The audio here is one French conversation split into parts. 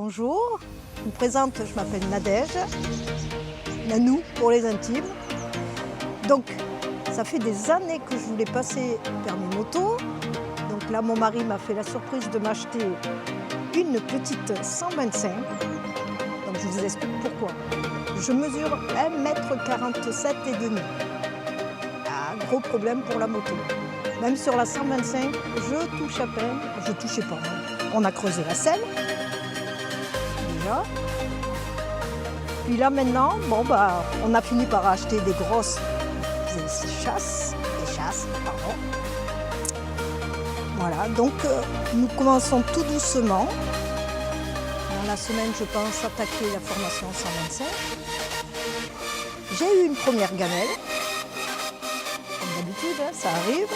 Bonjour, je me présente, je m'appelle Nadège, Nanou pour les intimes. Donc, ça fait des années que je voulais passer permis moto. Donc là, mon mari m'a fait la surprise de m'acheter une petite 125. Donc je vous explique pourquoi. Je mesure 1,47 m et demi. Gros problème pour la moto. Même sur la 125, je touche à peine. Je touchais pas. On a creusé la selle. Déjà. Puis là maintenant, bon bah, on a fini par acheter des grosses chasses. Pardon. Voilà, donc nous commençons tout doucement. Dans la semaine, je pense attaquer la formation 125. J'ai eu une première gamelle. Comme d'habitude, hein, ça arrive.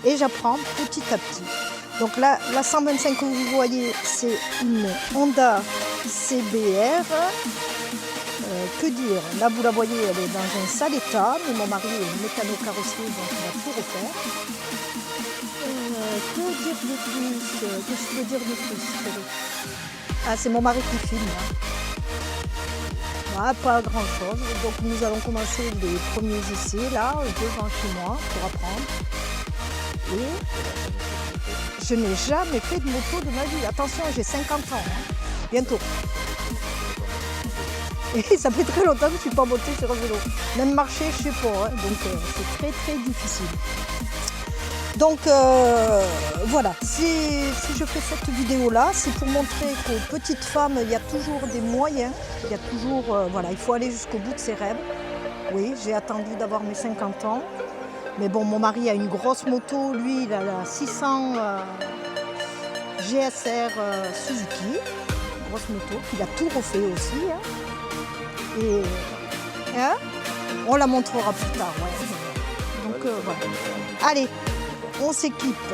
Et j'apprends petit à petit. Donc là, la 125 que vous voyez, c'est une Honda CBR. Que dire? Là, vous la voyez, elle est dans un sale état, mais mon mari est mécano-carrossier, donc il va tout refaire. Que dire de plus? Qu'est-ce que je peux dire de plus? Ah, c'est mon mari qui filme. Hein. Ah, pas grand-chose. Donc nous allons commencer les premiers essais, là, devant chez moi, pour apprendre. Et je n'ai jamais fait de moto de ma vie. Attention, j'ai 50 ans, hein. Bientôt. Et ça fait très longtemps que je ne suis pas montée sur un vélo. Même marcher, je ne sais pas. Hein. Donc c'est très très difficile. Donc voilà, si je fais cette vidéo-là, c'est pour montrer qu'aux petites femmes, il y a toujours des moyens. Il y a toujours, voilà, il faut aller jusqu'au bout de ses rêves. Oui, j'ai attendu d'avoir mes 50 ans. Mais bon, mon mari a une grosse moto. Lui, il a la 600 GSR Suzuki. Grosse moto. Il a tout refait aussi. Hein. Et hein, on la montrera plus tard. Ouais. Donc voilà. Allez, on s'équipe.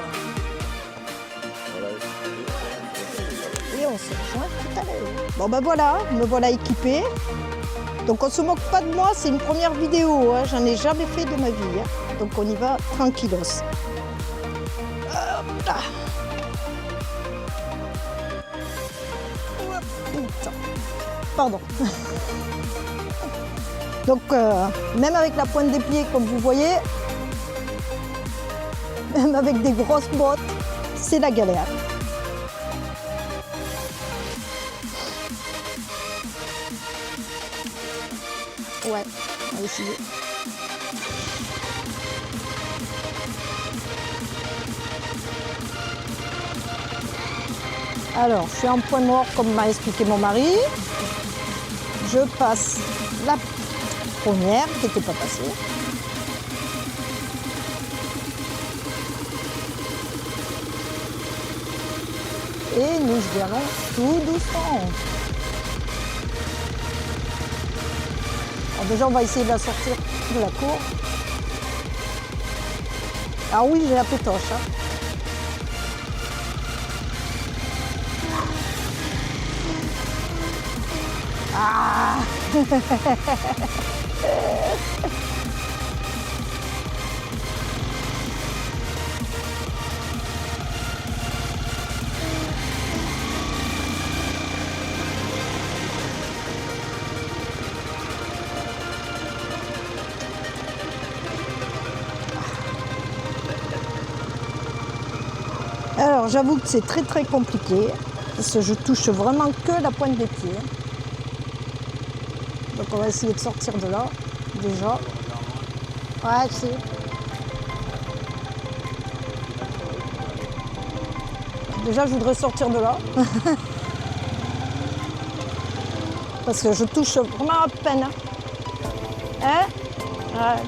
Et on se rejoint tout à l'heure. Bon ben voilà, me voilà équipée. Donc on se moque pas de moi, c'est une première vidéo. Hein. J'en ai jamais fait de ma vie. Hein. Donc on y va tranquillos. Putain. Pardon. Donc, même avec la pointe des pieds, comme vous voyez, même avec des grosses bottes, c'est la galère. Ouais, on va essayer. Alors, je suis en point mort, comme m'a expliqué mon mari. Je passe la première qui n'était pas passée. Et nous y allons tout doucement. Alors déjà, on va essayer de la sortir de la cour. Ah oui, j'ai la pétoche. Hein. Ah. Alors j'avoue que c'est très très compliqué parce que je touche vraiment que la pointe des pieds. Donc on va essayer de sortir de là déjà. Ouais, je sais. Déjà je voudrais sortir de là. Parce que je touche vraiment à peine. Hein? Ouais.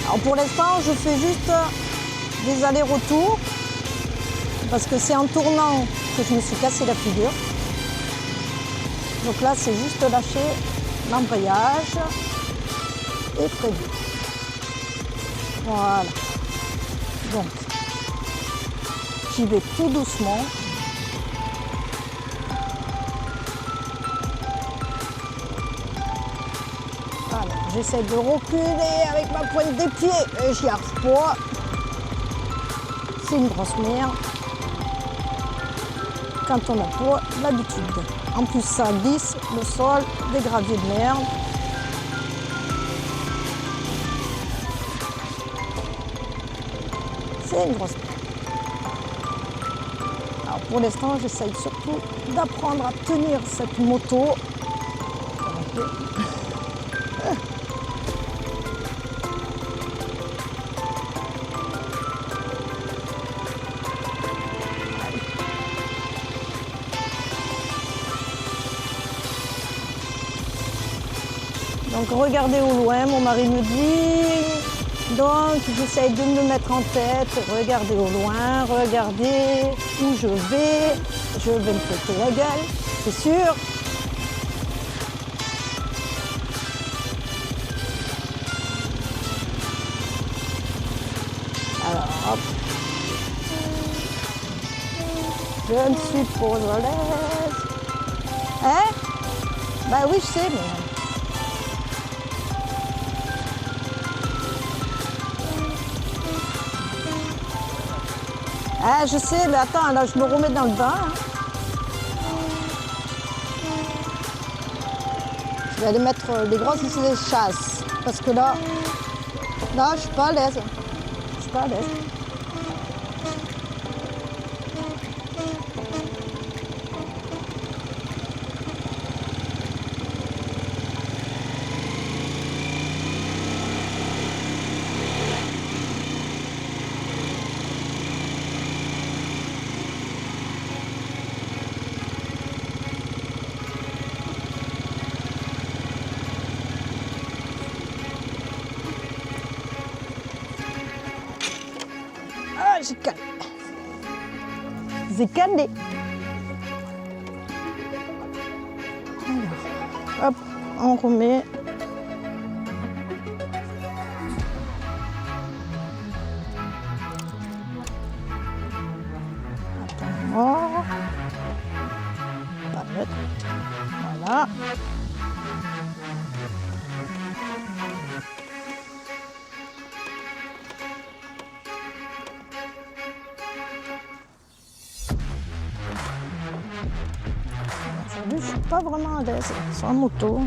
Alors pour l'instant, je fais juste des allers-retours parce que c'est en tournant que je me suis cassé la figure. Donc là, c'est juste lâcher l'embrayage et freiner. Voilà. Donc, j'y vais tout doucement. Alors, j'essaie de reculer avec ma pointe des pieds et j'y arrive pas. C'est une grosse merde quand on n'a pas l'habitude. En plus, ça glisse le sol, des graviers de merde. C'est une grosse merde. Alors pour l'instant, j'essaye surtout d'apprendre à tenir cette moto. Donc regardez au loin, mon mari me dit. Donc j'essaye de me le mettre en tête. Regardez au loin, regardez où je vais. Je vais me péter la gueule, c'est sûr. Alors hop. Je me suis posé à l'aise. Hein? Bah oui, je sais, mais... Ah, je sais, mais attends, là, je me remets dans le bain. Hein. Je vais aller mettre les grosses échasses. Parce que là, je suis pas à l'aise. Je suis pas à l'aise. J'ai calé. J'ai calé. Alors, hop, on remet. Attends-moi. Pas mettre. Voilà. Aujourd'hui, je suis pas vraiment à l'aise sur la moto.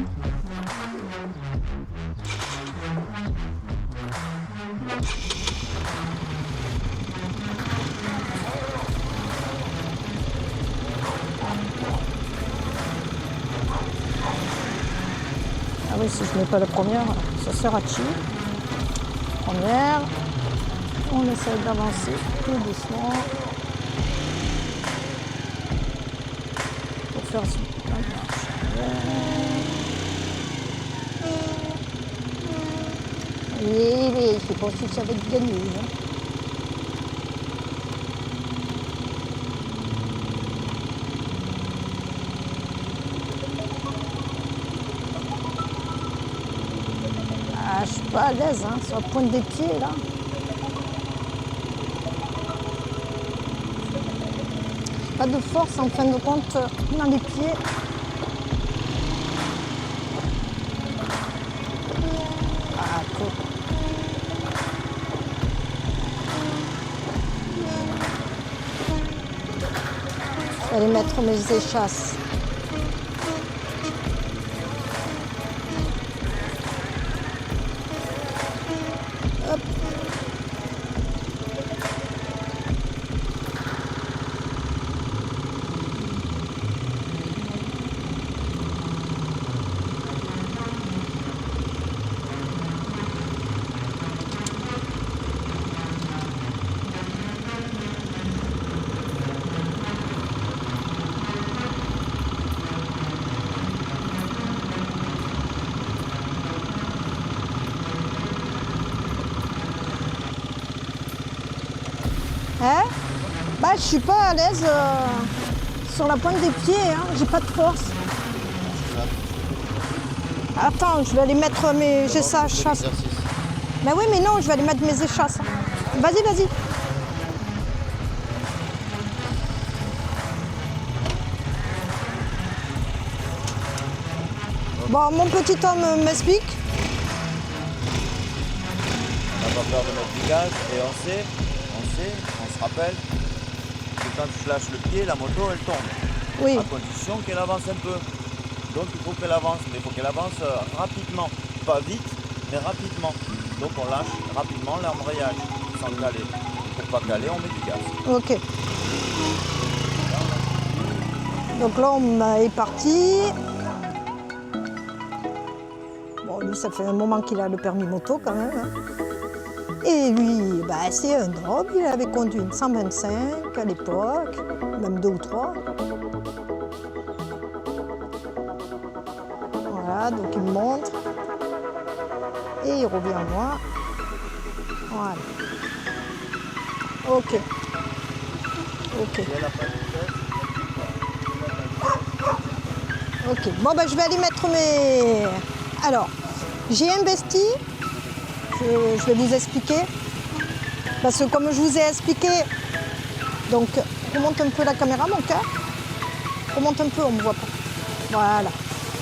Ah oui, si je mets pas la première, ça sert à chier. Première, on essaie d'avancer tout doucement. Faire son plan de marche. Oui, je pense que ça va être gagné. Hein. Ah, je suis pas à l'aise, hein, sur la pointe des pieds, là. Pas de force en fin de compte dans les pieds. Ah, cool. Je vais aller mettre mes échasses. Hop. Hein? Bah, je suis pas à l'aise sur la pointe des pieds, hein. J'ai pas de force. Attends, je vais aller mettre mes échasses. Bah oui, mais non, je vais aller mettre mes échasses. Vas-y, vas-y. Bon, mon petit homme m'explique. pas peur de mettre du gaz et on se rappelle que quand je lâche le pied, la moto elle tombe. Oui. À condition qu'elle avance un peu. Donc il faut qu'elle avance, mais il faut qu'elle avance rapidement. Pas vite, mais rapidement. Donc on lâche rapidement l'embrayage sans caler. Pour pas caler, on met du gaz. Ok. Donc là, on est parti. Bon, lui, ça fait un moment qu'il a le permis moto quand même. Hein. Et lui, bah, c'est un drôle. Il avait conduit une 125 à l'époque, même 2 ou 3. Voilà, donc il me montre. Et il revient à moi. Voilà. Ok. Ok. Ok. Bon, ben, je vais aller mettre mes... Alors, j'ai investi. Je vais vous expliquer. Parce que comme je vous ai expliqué, donc, remonte un peu la caméra, mon cœur. Remonte un peu, on ne me voit pas. Voilà.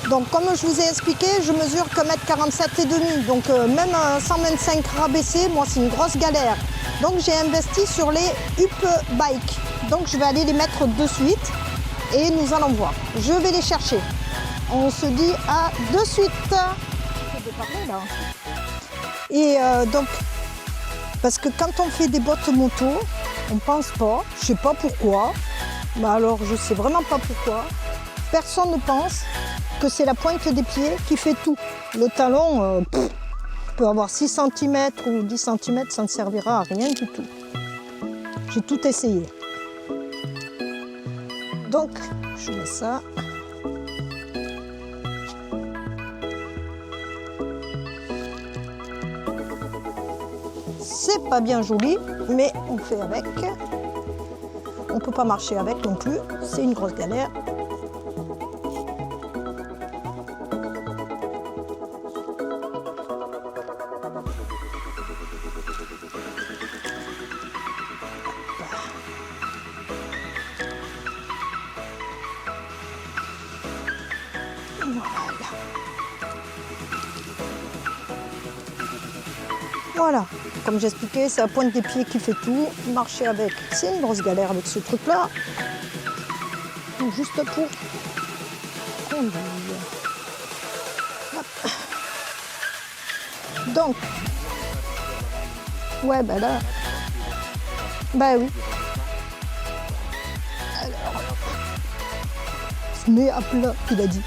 Donc, comme je vous ai expliqué, je mesure que 1,47 m et demi. Donc, même un 125 rabaissé, moi, c'est une grosse galère. Donc, j'ai investi sur les Up Bike. Donc, je vais aller les mettre de suite et nous allons voir. Je vais les chercher. On se dit à de suite. Je vais parler, là. Et donc, parce que quand on fait des bottes moto, on ne pense pas, je ne sais pas pourquoi, mais alors je ne sais vraiment pas pourquoi, personne ne pense que c'est la pointe des pieds qui fait tout. Le talon peut avoir 6 cm ou 10 cm, ça ne servira à rien du tout. J'ai tout essayé. Donc, je mets ça. C'est pas bien joli, mais on fait avec. On ne peut pas marcher avec non plus, c'est une grosse galère. Voilà, comme j'expliquais, c'est la pointe des pieds qui fait tout. Marcher avec, c'est une grosse galère avec ce truc-là. Juste pour conduire. Hop. Donc, ouais, ben là, ben oui. Alors, se met à plat, il a dit.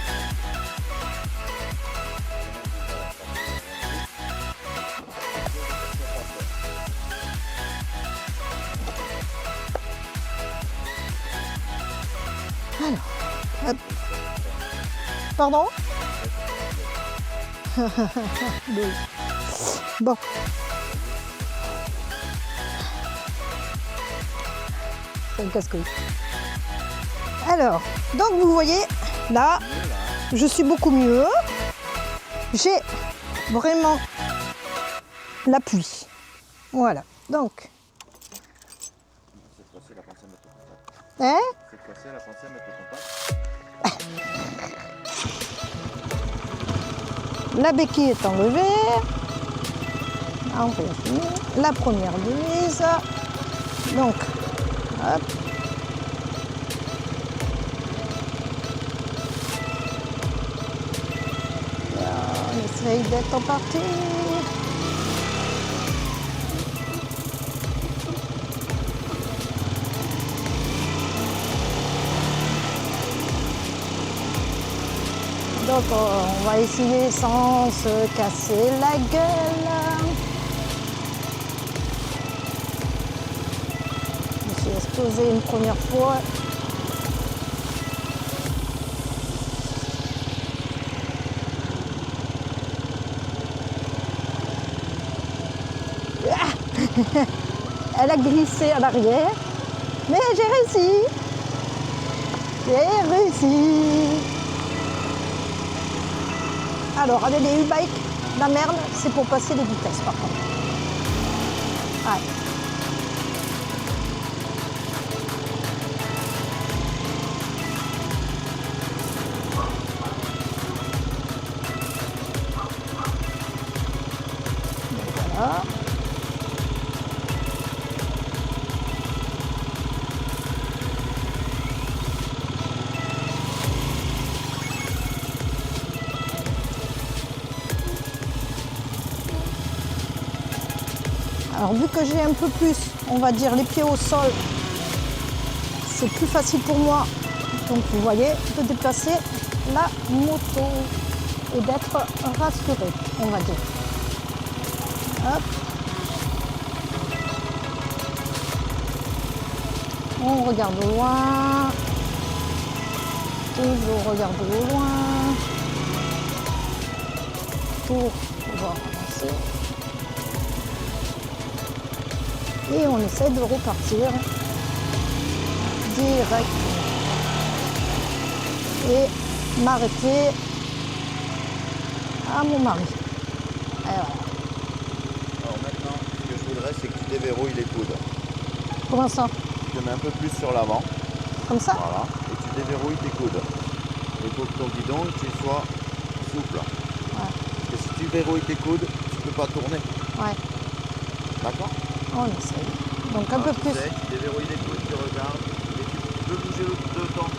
Alors, hop. Pardon? Bon. C'est un casse-couille. Alors, donc vous voyez, là, je suis beaucoup mieux. J'ai vraiment l'appui. Voilà, donc. Hein? Cette fois-ci, elle a pensé à mettre le contact. La béquille est enlevée. On vérifie. La première mise. Donc, hop. On essaye d'être en partie. Donc on va essayer sans se casser la gueule. Je me suis explosée une première fois. Elle a glissé à l'arrière, mais j'ai réussi. J'ai réussi. Alors, avec les U-Bike, la merde, c'est pour passer les vitesses, par contre. Ouais. Voilà. Alors vu que j'ai un peu plus, on va dire, les pieds au sol, c'est plus facile pour moi. Donc vous voyez, de déplacer la moto et d'être rassuré, on va dire. Hop. On regarde au loin. Toujours regarder au loin. Pour pouvoir avancer. Et on essaie de repartir direct. Et m'arrêter à mon mari. Et voilà. Alors maintenant, ce que je voudrais, c'est que tu déverrouilles les coudes. Comment ça? Tu te mets un peu plus sur l'avant. Comme ça? Voilà. Et tu déverrouilles tes coudes. Il faut que ton guidon tu sois souple. Ouais. Parce que si tu verrouilles tes coudes, tu ne peux pas tourner. Ouais. D'accord? On essaye. Donc un peu plus. Tu déverrouilles les coudes, tu regardes. Et tu peux bouger de temps.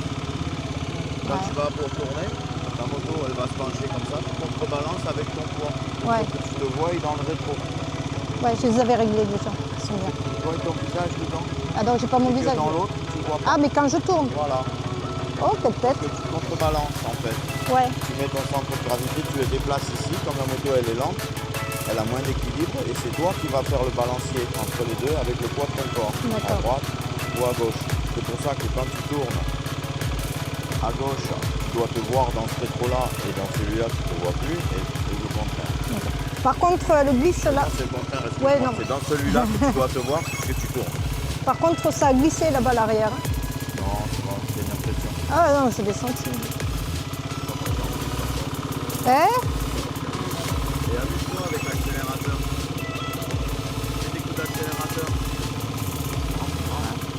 Quand tu vas pour tourner, ta moto elle va se pencher comme ça, tu contrebalances avec ton poids. Ouais. Pour que tu te vois dans le rétro. Ouais, je les avais réglés déjà. Ils sont bien. Tu vois ton visage dedans. Ah donc j'ai pas mon Et que visage. dans l'autre, tu vois pas. Ah mais quand je tourne. Voilà. Oh peut-être. Parce que tu contrebalances en fait. Ouais. Tu mets ton centre de gravité, tu le déplaces ici, comme la moto elle est lente, elle a moins d'équilibre et c'est toi qui vas faire le balancier entre les deux avec le poids de ton corps, à droite ou à gauche. C'est pour ça que quand tu tournes à gauche, tu dois te voir dans ce rétro-là et dans celui-là tu ne te vois plus et le contraire. Par contre le glisse là. C'est le contraire, Ouais, non. c'est dans celui-là que tu dois te voir puisque tu tournes. Par contre ça a glissé là-bas à l'arrière. Non, c'est bon, c'est une impression. Ah non, c'est des centimes. Eh? Et amuse-toi avec l'accélérateur. Mets des coups d'accélérateur.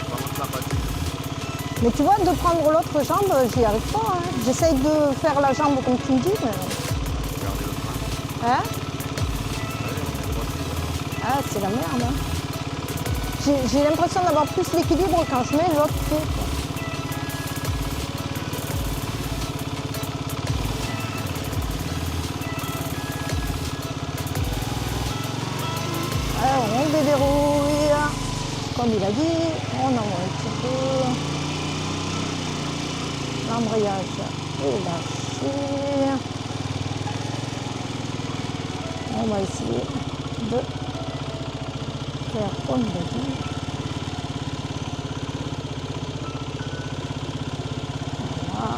Ça monte la fatigue. Mais tu vois, de prendre l'autre jambe, j'y arrive pas. Hein. J'essaye de faire la jambe comme tu me dis, mais... Regardez le frein. Hein? Allez, on est droit. Ah, c'est la merde. Hein. J'ai l'impression d'avoir plus l'équilibre quand je mets l'autre pied. Quoi. Alors, on déverrouille. Comme il a dit, on envoie un petit peu. L'embrayage est lâché. On va essayer de faire comme il a dit. Voilà.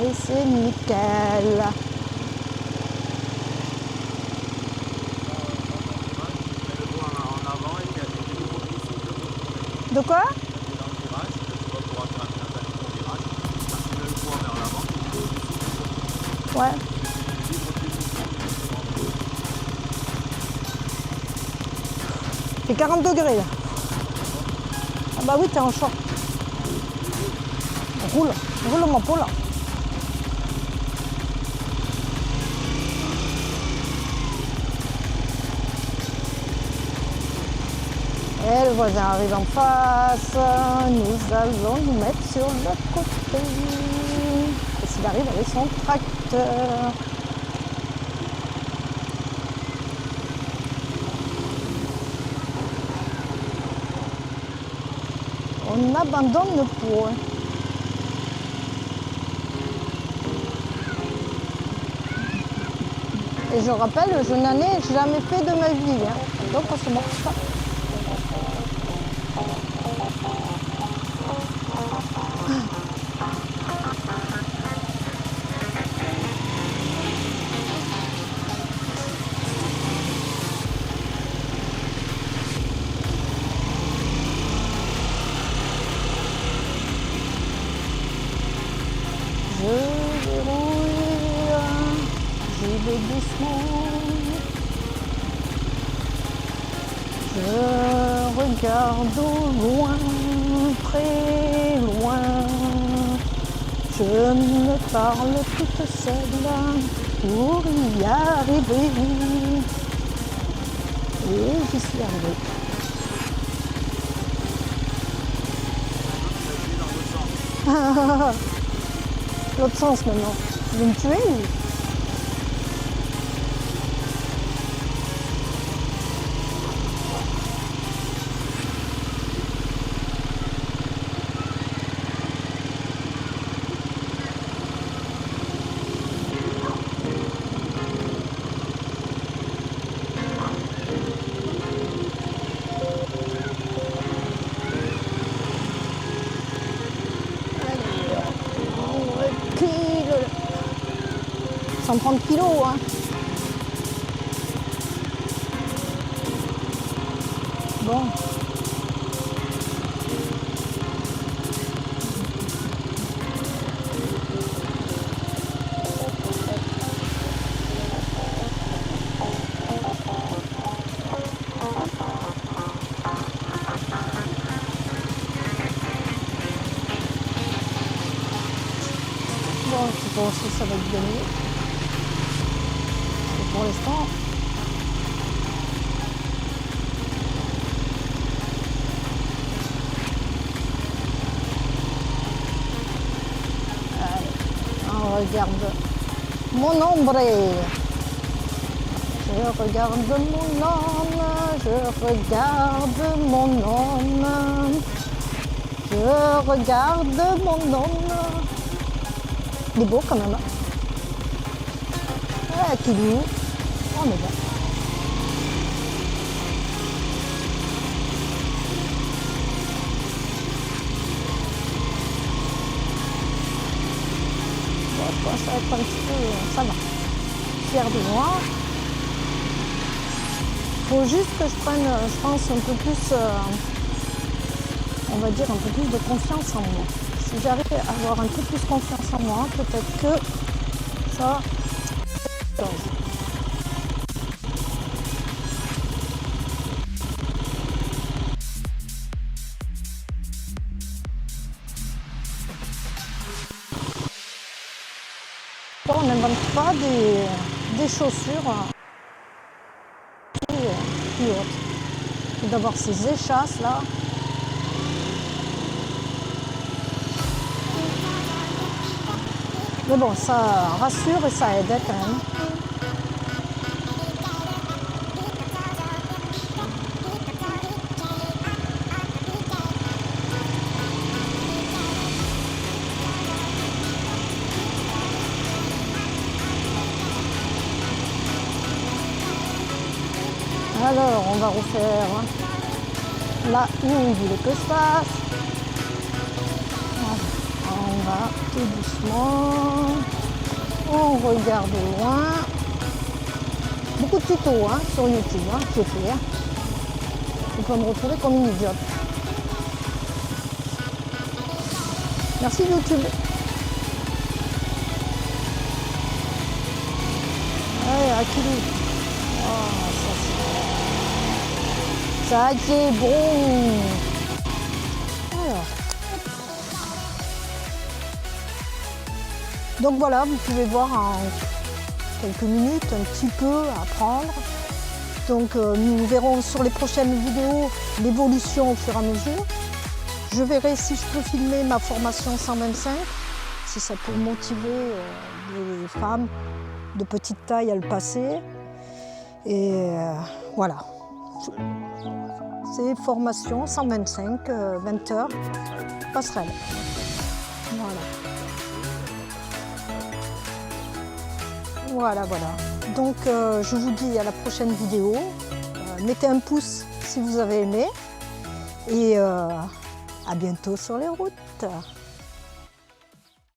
Et c'est nickel. De quoi? Ouais. C'est 40 degrés là. Ah bah oui, t'es en short. Roule mon pot là. Et le voisin arrive en face. Nous allons nous mettre sur le côté. Et s'il arrive avec son tracteur. On n'abandonne point. Et je rappelle, je n'en ai jamais fait de ma vie. Hein. Donc on se moque pas. Je déroule, j'y vais doucement. Je regarde au loin, très loin. Je me parle toute seule pour y arriver. Et j'y suis arrivée. L'autre sens maintenant. Tu veux me tuer ou... 130 kilos, hein. Bon. Bon, je sais pas si ça va être gagné. Et pour l'instant, on regarde mon nombril. Je regarde mon homme, je regarde mon homme, je regarde mon homme. Il est beau quand même. Ah, qui loue. On est bon. Bon, ça va être un petit peu. Ça va. Fier de moi. Faut juste que je prenne, je pense, un peu plus, on va dire, un peu plus de confiance en moi. Si j'arrive à avoir un peu plus confiance en moi, peut-être que ça. On n'invente pas des chaussures plus hautes. Et d'avoir ces échasses là. Mais bon, ça rassure et ça aide quand même. Alors, on va refaire là où on voulait que je fasse. On va tout doucement. On regarde loin. Beaucoup de tutos sur YouTube qui est fait. On peut me retrouver comme une idiote. Merci YouTube. Allez, Akili. Oh, ça c'est bon. Alors. Donc voilà, vous pouvez voir en quelques minutes un petit peu apprendre. Donc nous verrons sur les prochaines vidéos l'évolution au fur et à mesure. Je verrai si je peux filmer ma formation 125, si ça peut motiver les femmes de petite taille à le passer. Et voilà. C'est formation 125, 20 heures, passerelle. Voilà. Voilà. Donc je vous dis à la prochaine vidéo. Mettez un pouce si vous avez aimé. Et à bientôt sur les routes.